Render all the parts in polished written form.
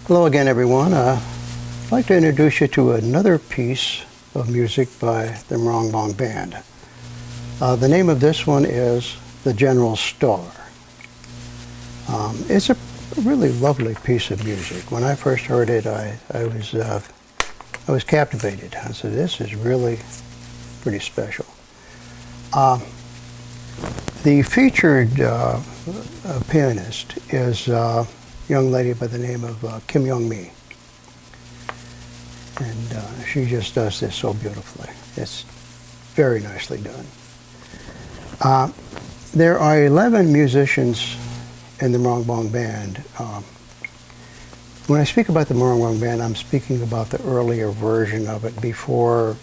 Hello again, everyone. I'd like to introduce you to another piece of music by the Moranbong Band. The name of this one is The General Star. It's a really lovely piece of music. When I first heard it, I was captivated. I said, this is really pretty special. The featured pianist is a young lady by the name of Kim Young-mi. And she just does this so beautifully. It's very nicely done. There are 11 musicians in the Moranbong Band. When I speak about the Moranbong Band, I'm speaking about the earlier version of it before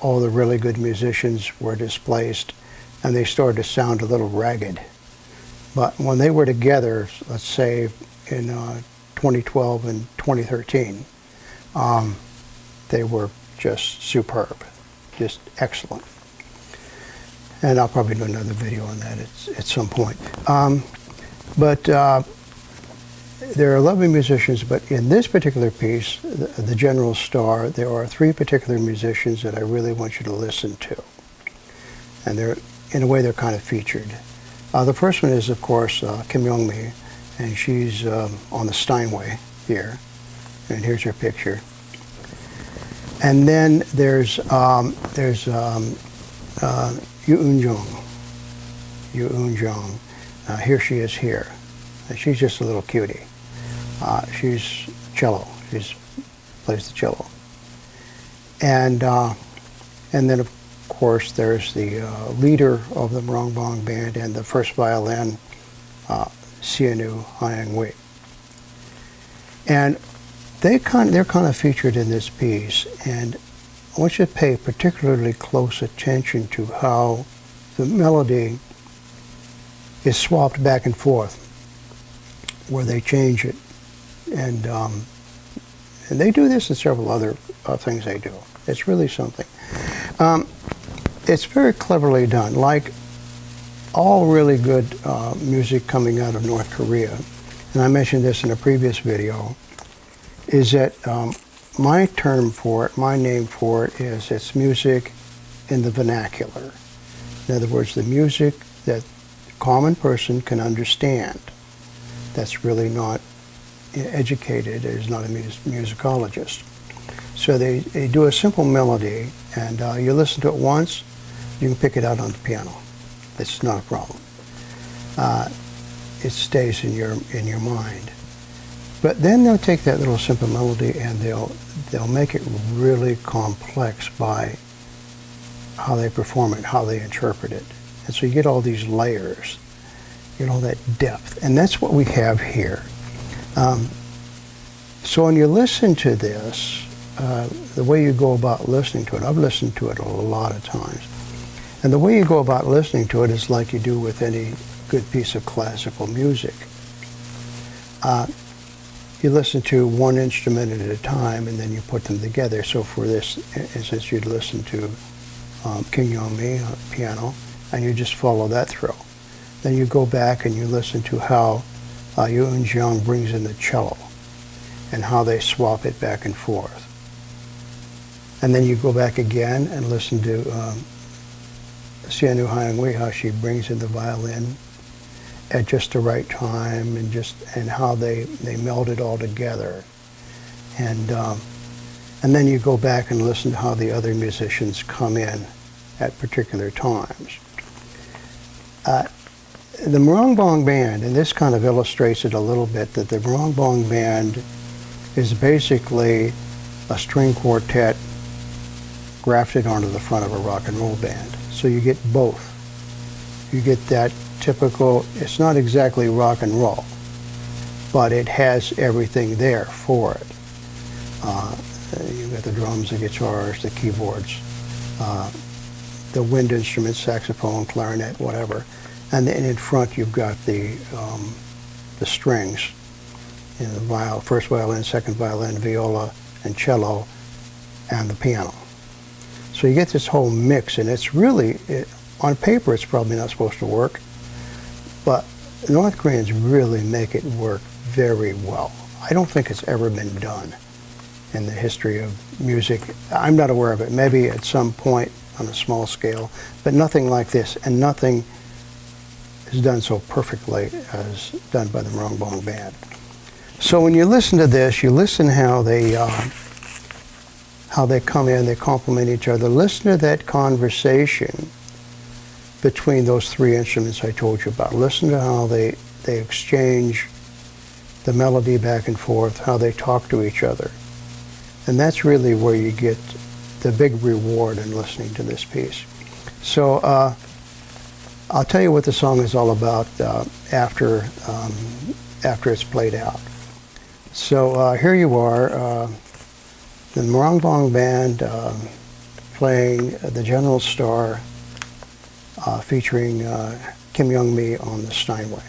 all the really good musicians were displaced and they started to sound a little ragged. But when they were together, let's say in 2012 and 2013, they were just superb, just excellent. And I'll probably do another video on that at some point. But there are 11 musicians, but in this particular piece, the General Star, there are 3 particular musicians that I really want you to listen to. And they're, in a way, they're kind of featured. The first one is, of course, Kim Young-mi, and she's on the Steinway here. And here's her picture. And then there's Yoo Eun-jung. Yoo Eun-jung. Here she is here. And she's just a little cutie. She's cello. She plays the cello. And then, of course, there's the leader of the Moranbong Band and the first violin, Sianu Hyang-wee. And they're kind of featured in this piece, and I want you to pay particularly close attention to how the melody is swapped back and forth, where they change it, and they do this in several other things they do. It's really something. It's very cleverly done, like all really good music coming out of North Korea, and I mentioned this in a previous video, is that my term for it, my name for it, is it's music in the vernacular. In other words, the music that the common person can understand, that's really not educated, is not a musicologist. So they do a simple melody, and you listen to it once, you can pick it out on the piano. It's not a problem. It stays in your mind. But then they'll take that little simple melody and they'll make it really complex by how they perform it, how they interpret it. And so you get all these layers, you get all that depth. And that's what we have here. So when you listen to this, the way you go about listening to it, I've listened to it a lot of times. And the way you go about listening to it is like you do with any good piece of classical music. You listen to one instrument at a time and then you put them together. So for this instance, you'd listen to Kim Young-mi piano and you just follow that through. Then you go back and you listen to how Yoo Eun-jung brings in the cello and how they swap it back and forth. And then you go back again and listen to Sianu Hyang-wee, how she brings in the violin at just the right time, and how they meld it all together, and then you go back and listen to how the other musicians come in at particular times. The Moranbong Band, and this kind of illustrates it a little bit, that the Moranbong Band is basically a string quartet grafted onto the front of a rock and roll band. So you get both. You get that typical, it's not exactly rock and roll, but it has everything there for it. You've got the drums, the guitars, the keyboards, the wind instruments, saxophone, clarinet, whatever. And then in front you've got the strings, you know, first violin, second violin, viola, and cello, and the piano. So you get this whole mix, and it's really, on paper it's probably not supposed to work, but North Koreans really make it work very well. I don't think it's ever been done in the history of music. I'm not aware of it. Maybe at some point on a small scale, but nothing like this, and nothing is done so perfectly as done by the Moranbong Band. So when you listen to this, you listen how they come in, they complement each other. Listen to that conversation between those three instruments I told you about. Listen to how they exchange the melody back and forth, how they talk to each other. And that's really where you get the big reward in listening to this piece. So I'll tell you what the song is all about after it's played out. So here you are, the Moranbong Band playing The General Star, featuring Kim Young-mi on the Steinway.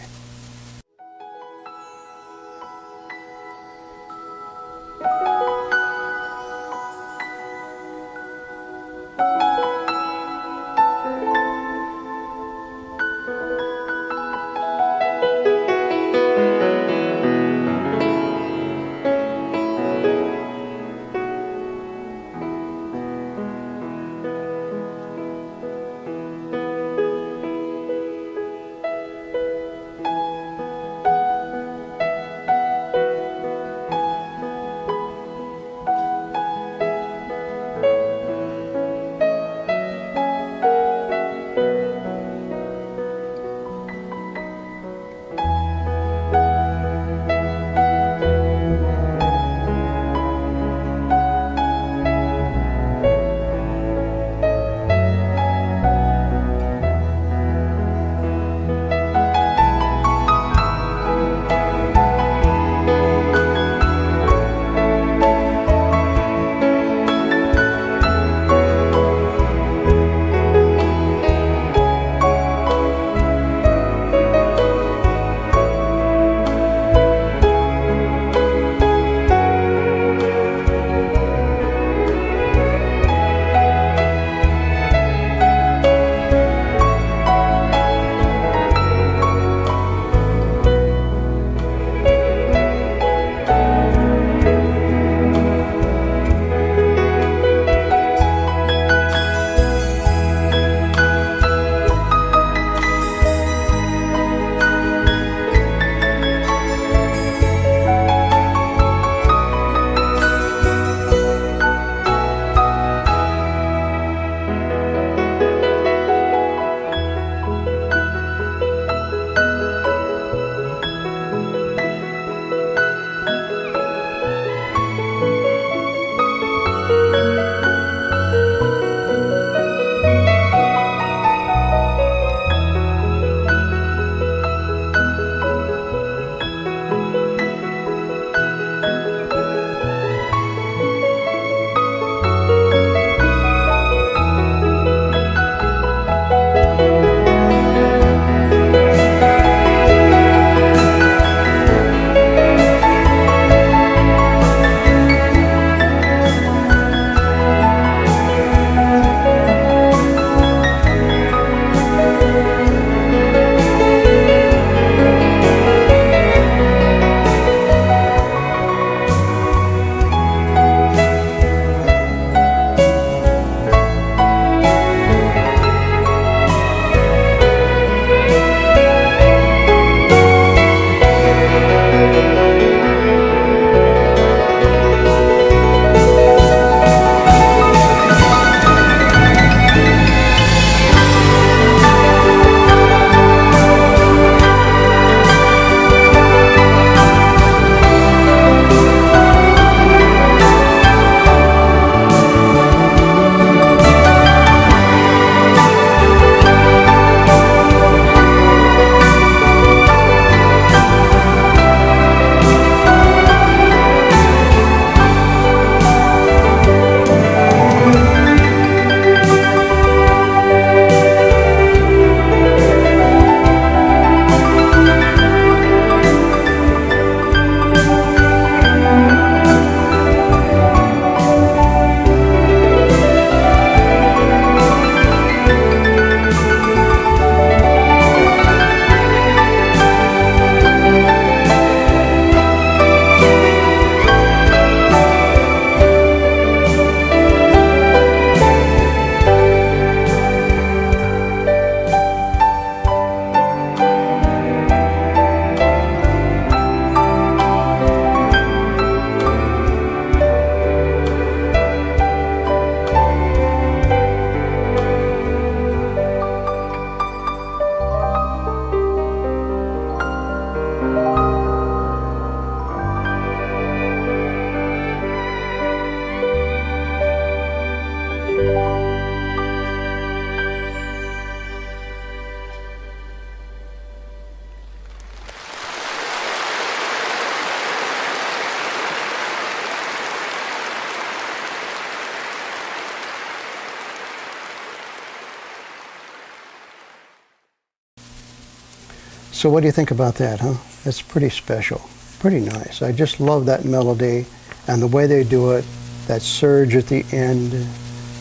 So what do you think about that, huh? It's pretty special, pretty nice. I just love that melody and the way they do it, that surge at the end.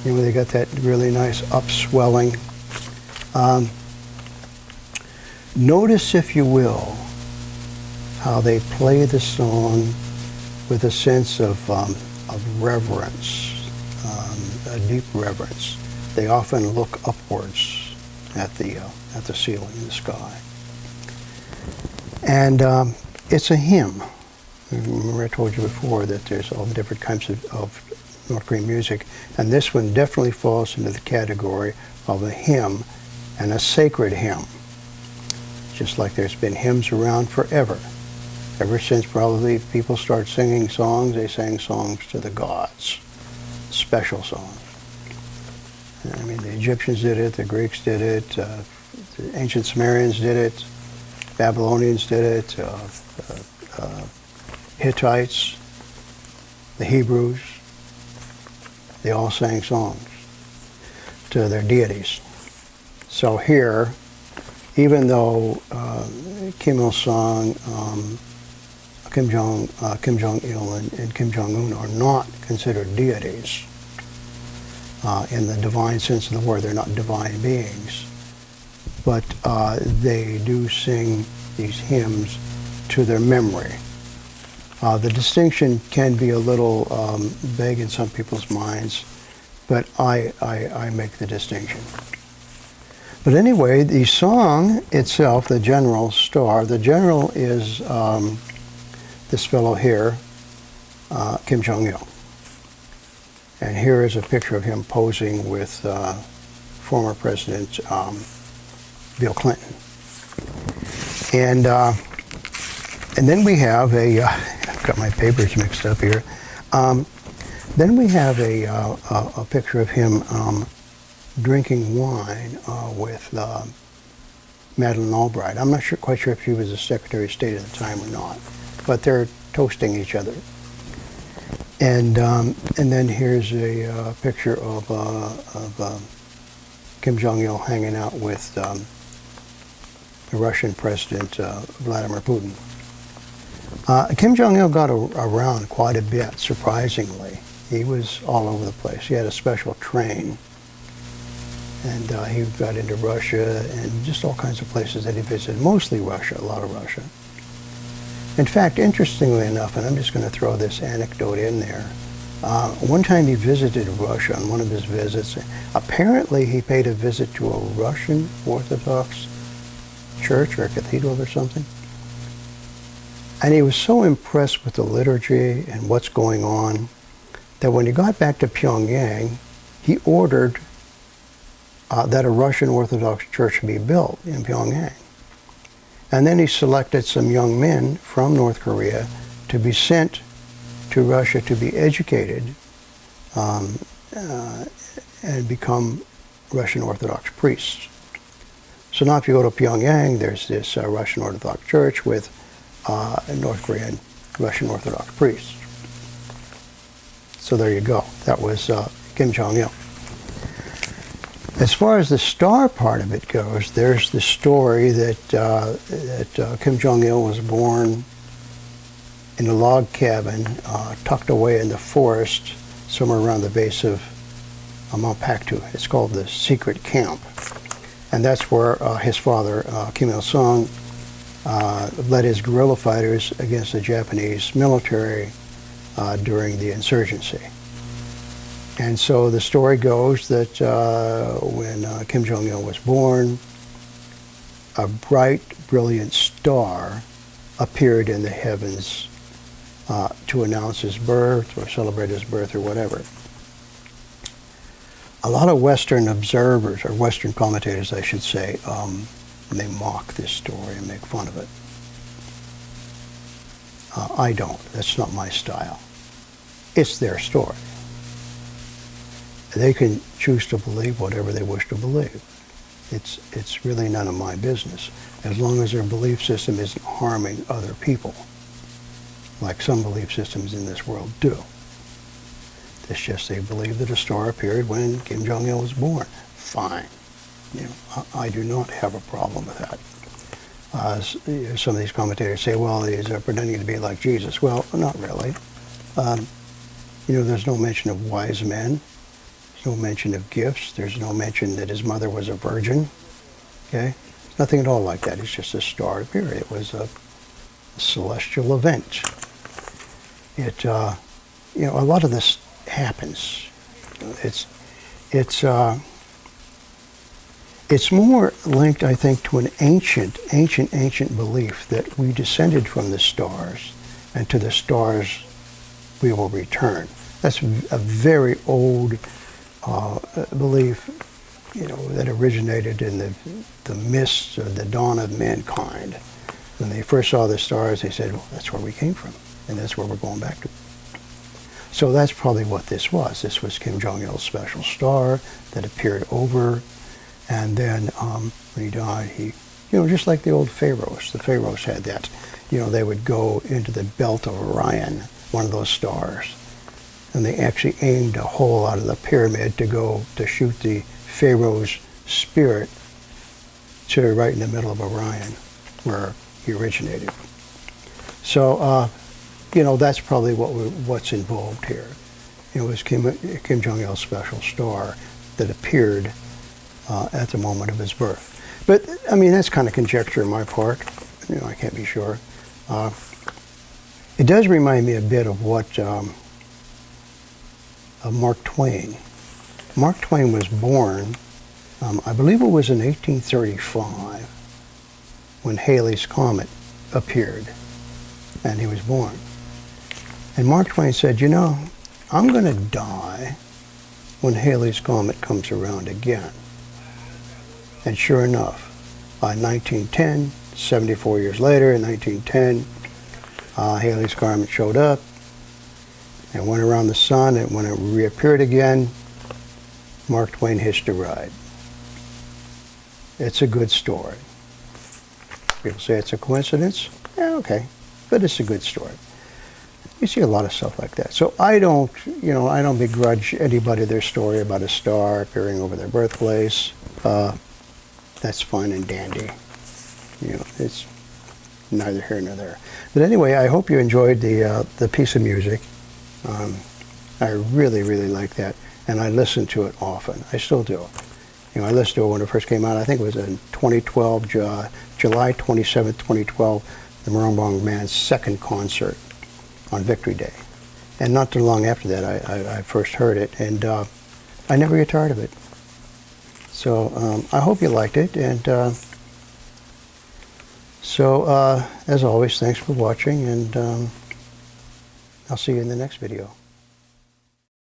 You know, they got that really nice upswelling. Notice, if you will, how they play the song with a sense of reverence, a deep reverence. They often look upwards at the ceiling, the sky. And it's a hymn. Remember I told you before that there's all the different kinds of North Korean music, and this one definitely falls into the category of a hymn and a sacred hymn. Just like there's been hymns around forever. Ever since probably people started singing songs, they sang songs to the gods, special songs. I mean, the Egyptians did it, the Greeks did it, the ancient Sumerians did it, Babylonians did it, Hittites, the Hebrews, they all sang songs to their deities. So here, even though Kim Il-sung, Kim Jong-il and Kim Jong-un are not considered deities in the divine sense of the word. They're not divine beings. But they do sing these hymns to their memory. The distinction can be a little vague in some people's minds, but I make the distinction. But anyway, the song itself, the general star, the general is this fellow here, Kim Jong-il. And here is a picture of him posing with former President Bill Clinton. And then we have I've got my papers mixed up here. Then we have a picture of him drinking wine with Madeleine Albright. I'm not quite sure if she was the Secretary of State at the time or not, but they're toasting each other. And then here's a picture of Kim Jong-il hanging out with the Russian President Vladimir Putin. Kim Jong-il got around quite a bit, surprisingly. He was all over the place. He had a special train. And he got into Russia and just all kinds of places that he visited, mostly Russia, a lot of Russia. In fact, interestingly enough, and I'm just going to throw this anecdote in there, one time he visited Russia on one of his visits. Apparently he paid a visit to a Russian Orthodox church or a cathedral or something. And he was so impressed with the liturgy and what's going on that when he got back to Pyongyang, he ordered that a Russian Orthodox church be built in Pyongyang. And then he selected some young men from North Korea to be sent to Russia to be educated and become Russian Orthodox priests. So now if you go to Pyongyang, there's this Russian Orthodox church with North Korean Russian Orthodox priests. So there you go. That was Kim Jong-il. As far as the star part of it goes, there's the story that Kim Jong-il was born in a log cabin tucked away in the forest somewhere around the base of Mount Paktu. It's called the Secret Camp. And that's where his father, Kim Il-sung, led his guerrilla fighters against the Japanese military during the insurgency. And so the story goes that when Kim Jong-il was born, a bright, brilliant star appeared in the heavens to announce his birth or celebrate his birth or whatever. A lot of Western observers, or Western commentators, I should say, they mock this story and make fun of it. I don't. That's not my style. It's their story. They can choose to believe whatever they wish to believe. It's really none of my business, as long as their belief system isn't harming other people, like some belief systems in this world do. It's just they believe that a star appeared when Kim Jong-il was born. Fine. You know, I do not have a problem with that. Some of these commentators say, well, he's pretending to be like Jesus. Well, not really. There's no mention of wise men. There's no mention of gifts. There's no mention that his mother was a virgin. Okay? Nothing at all like that. It's just a star appeared. It was a celestial event. A lot of this happens. It's more linked, I think, to an ancient belief that we descended from the stars, and to the stars we will return. That's a very old belief, that originated in the mists of the dawn of mankind. When they first saw the stars, they said, well, that's where we came from, and that's where we're going back to. So that's probably what this was. This was Kim Jong-il's special star that appeared over, and then when he died, he, just like the old pharaohs. The pharaohs had that. They would go into the belt of Orion, one of those stars, and they actually aimed a hole out of the pyramid to shoot the pharaoh's spirit to right in the middle of Orion, where he originated. So, that's probably what's involved here. It was Kim Jong-il's special star that appeared at the moment of his birth. But, that's kind of conjecture on my part. I can't be sure. It does remind me a bit of what of Mark Twain. Mark Twain was born, I believe it was in 1835, when Halley's Comet appeared, and he was born. And Mark Twain said, I'm going to die when Halley's Comet comes around again. And sure enough, by 1910, 74 years later, in 1910, Halley's Comet showed up and went around the sun, and when it reappeared again, Mark Twain hitched a ride. It's a good story. People say it's a coincidence. Yeah, okay, but it's a good story. You see a lot of stuff like that. So I don't begrudge anybody their story about a star appearing over their birthplace. That's fine and dandy. It's neither here nor there. But anyway, I hope you enjoyed the piece of music. I really, really like that, and I listen to it often. I still do. I listened to it when it first came out. I think it was in 2012, July 27th, 2012, the Moranbong Band's second concert on Victory Day. And not too long after that, I first heard it, and I never get tired of it. So I hope you liked it, and as always, thanks for watching, and I'll see you in the next video.